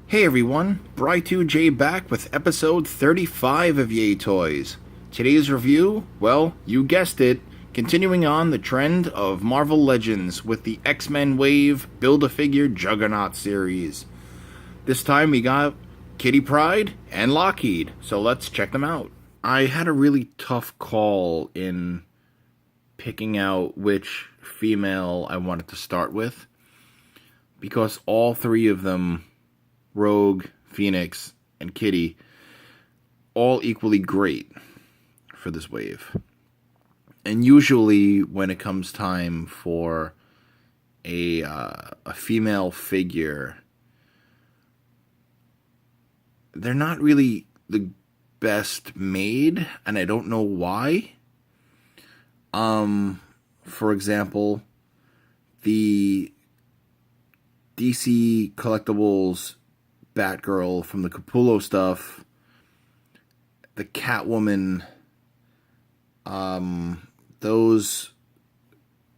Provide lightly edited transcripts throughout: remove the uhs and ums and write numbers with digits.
Hey everyone, Bry2J back with episode 35 of Yay Toys. Today's review, well, you guessed it, continuing on the trend of Marvel Legends with the X-Men Wave Build-A-Figure Juggernaut series. This time we got Kitty Pryde and Lockheed, so let's check them out. I had a really tough call in picking out which female I wanted to start with, because all three of them, Rogue, Phoenix, and Kitty, all equally great for this wave. And usually when it comes time for a female figure, they're not really the best made, and I don't know why. For example, the DC Collectibles Batgirl from the Capullo stuff, the Catwoman, those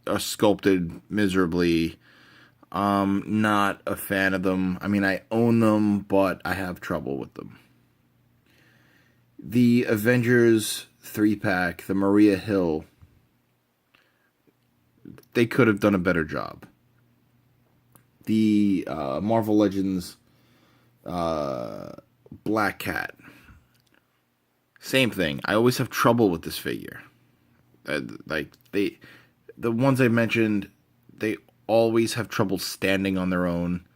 are sculpted miserably. Not a fan of them. I mean, I own them, but I have trouble with them. The Avengers 3-pack, the Maria Hill, they could have done a better job. The Marvel Legends Black Cat, same thing. I always have trouble with this figure. The ones I mentioned, they always have trouble standing on their own.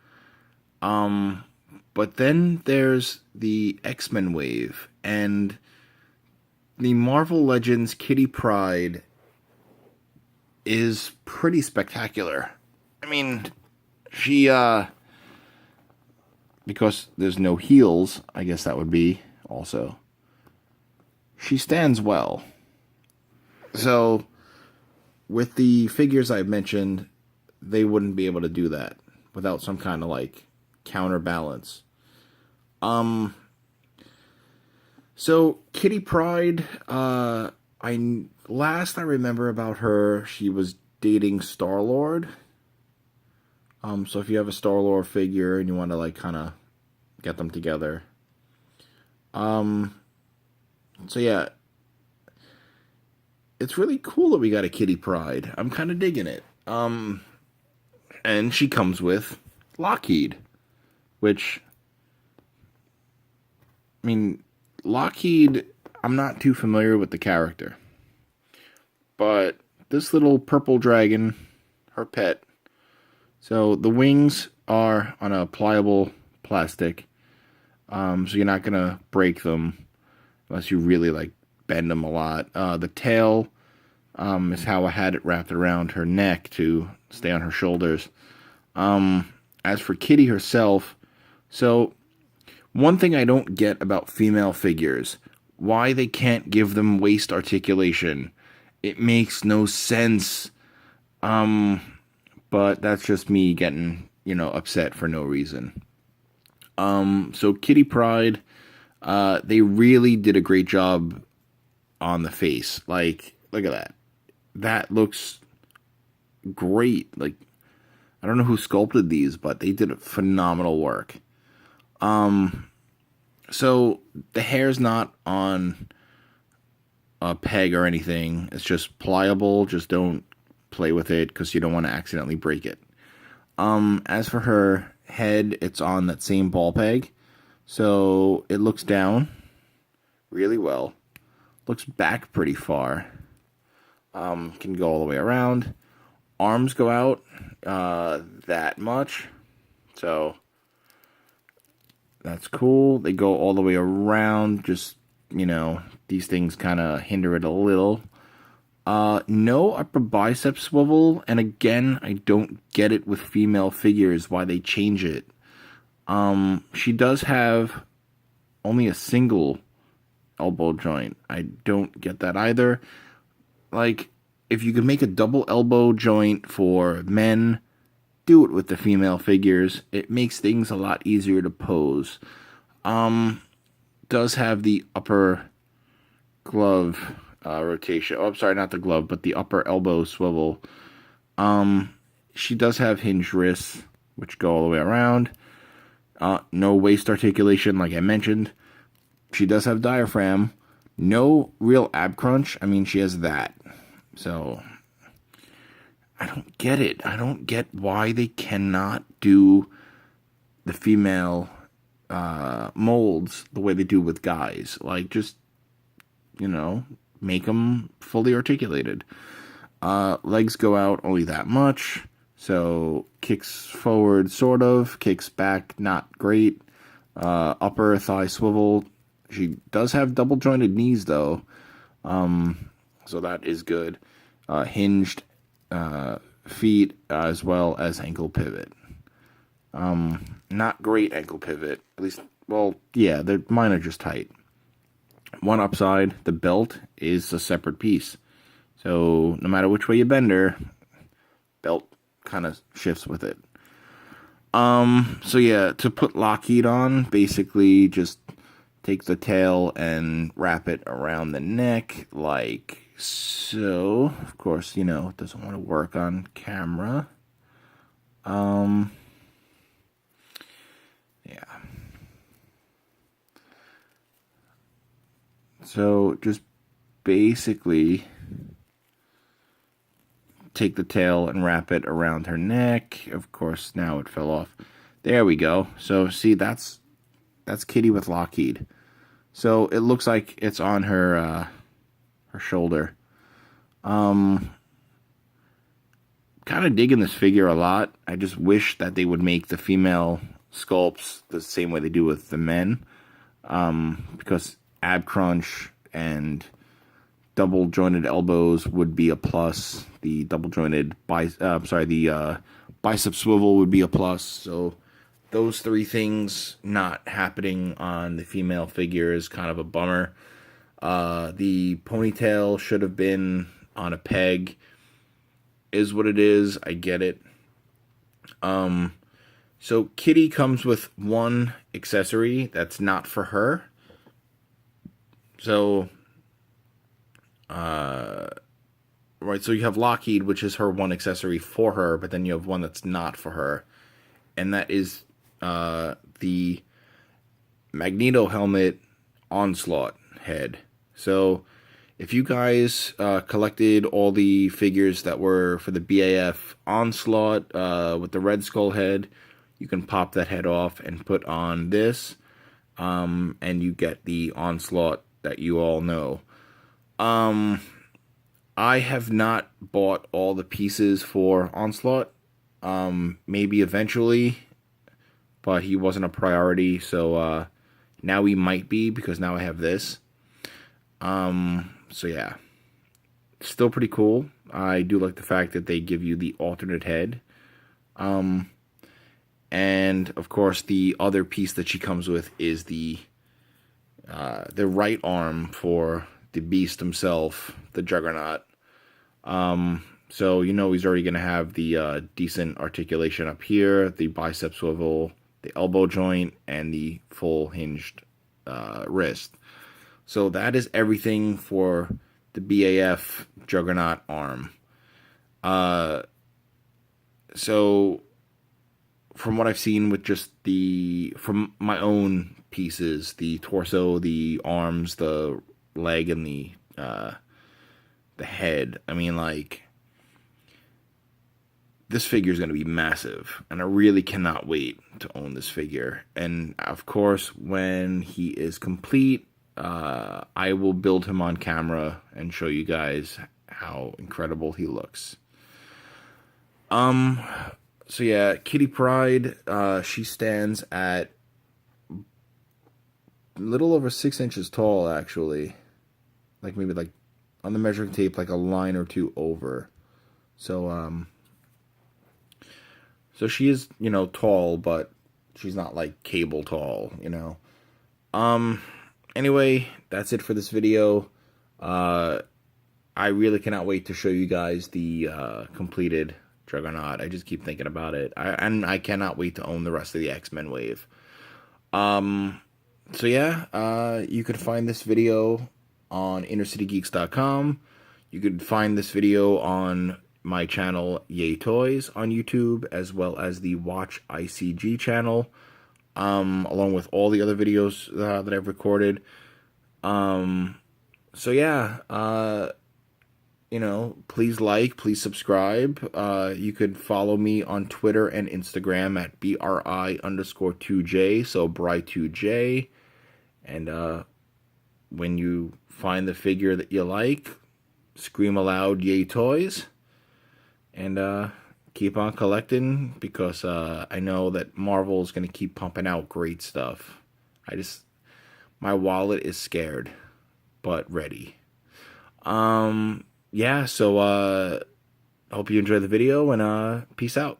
But then there's the X-Men wave, and the Marvel Legends Kitty Pryde is pretty spectacular. I mean, she, because there's no heels, I guess that would be also, she stands well. So, with the figures I've mentioned, they wouldn't be able to do that without some kind of, like, counterbalance. So, Kitty Pryde, I remember about her, she was dating Star-Lord. So if you have a Star-Lord figure and you want to, like, kind of get them together. So yeah. It's really cool that we got a Kitty Pryde. I'm kind of digging it. And she comes with Lockheed, which, I mean, Lockheed, I'm not too familiar with the character. But this little purple dragon, her pet. So the wings are on a pliable plastic. So you're not going to break them unless you really, like, bend them a lot. The tail is how I had it wrapped around her neck to stay on her shoulders. As for Kitty herself, so one thing I don't get about female figures, why they can't give them waist articulation. It makes no sense. But that's just me getting, upset for no reason. So Kitty Pryde, they really did a great job on the face. Like, look at that. That looks great. Like, I don't know who sculpted these, but they did phenomenal work. So the hair's not on a peg or anything. It's just pliable. Just don't play with it because you don't want to accidentally break it. As for her head, it's on that same ball peg. So it looks down really well. Looks back pretty far. Can go all the way around. Arms go out that much. So that's cool. They go all the way around. Just, these things kind of hinder it a little. No upper bicep swivel, and again, I don't get it with female figures, why they change it. She does have only a single elbow joint. I don't get that either. Like, if you could make a double elbow joint for men, do it with the female figures. It makes things a lot easier to pose. Does have the upper glove rotation. Oh, I'm sorry, not the glove, but the upper elbow swivel. She does have hinged wrists, which go all the way around. No waist articulation, like I mentioned. She does have diaphragm. No real ab crunch. I mean, she has that. So, I don't get it. I don't get why they cannot do the female molds the way they do with guys. Like, just, make them fully articulated. Legs go out only that much. So, kicks forward, sort of. Kicks back, not great. Upper thigh swivel. She does have double jointed knees, though. So that is good. Hinged feet as well as ankle pivot. Not great ankle pivot. At least, well, yeah, mine are just tight. One upside, the belt is a separate piece. So no matter which way you bend her, belt kind of shifts with it. So yeah, to put Lockheed on, basically just take the tail and wrap it around the neck like so. Of course, it doesn't want to work on camera. Yeah. So just basically take the tail and wrap it around her neck. Of course, now it fell off. There we go. So see, that's Kitty with Lockheed. So it looks like it's on her shoulder. Kind of digging this figure a lot. I just wish that they would make the female sculpts the same way they do with the men. Because ab crunch and double jointed elbows would be a plus. The double jointed bicep swivel would be a plus. So those three things not happening on the female figure is kind of a bummer. The ponytail should have been on a peg. Is what it is. I get it. So Kitty comes with one accessory that's not for her. So, right, so you have Lockheed, which is her one accessory for her, but then you have one that's not for her. And that is the Magneto helmet onslaught head. So if you guys collected all the figures that were for the BAF onslaught with the Red Skull head, you can pop that head off and put on this, and you get the onslaught that you all know. I have not bought all the pieces for onslaught. Maybe eventually, but he wasn't a priority, so now he might be, because now I have this. So yeah, still pretty cool. I do like the fact that they give you the alternate head. And of course the other piece that she comes with is the right arm for the beast himself, the Juggernaut. So he's already going to have the decent articulation up here, the bicep swivel, the elbow joint, and the full hinged wrist. So that is everything for the BAF Juggernaut arm. So from what I've seen with just from my own pieces, the torso, the arms, the leg, and the head, I mean, like, this figure is going to be massive, and I really cannot wait to own this figure. And of course, when he is complete, I will build him on camera and show you guys how incredible he looks. So yeah, Kitty Pryde, she stands at a little over 6 inches tall, actually. Like, maybe, like, on the measuring tape, like a line or two over. So, so she is, tall, but she's not, like, cable tall, Anyway, that's it for this video. I really cannot wait to show you guys the completed Juggernaut. I just keep thinking about it. And I cannot wait to own the rest of the X-Men wave. So yeah, you could find this video on innercitygeeks.com. You could find this video on my channel, Yay Toys, on YouTube, as well as the Watch ICG channel. along with all the other videos that I've recorded. So yeah, please like, please subscribe. You could follow me on Twitter and Instagram at BRI_2J, so Bry2J. And when you find the figure that you like, scream aloud, yay toys. And keep on collecting, because I know that Marvel is going to keep pumping out great stuff. My wallet is scared, but ready. Yeah, so hope you enjoyed the video, and peace out.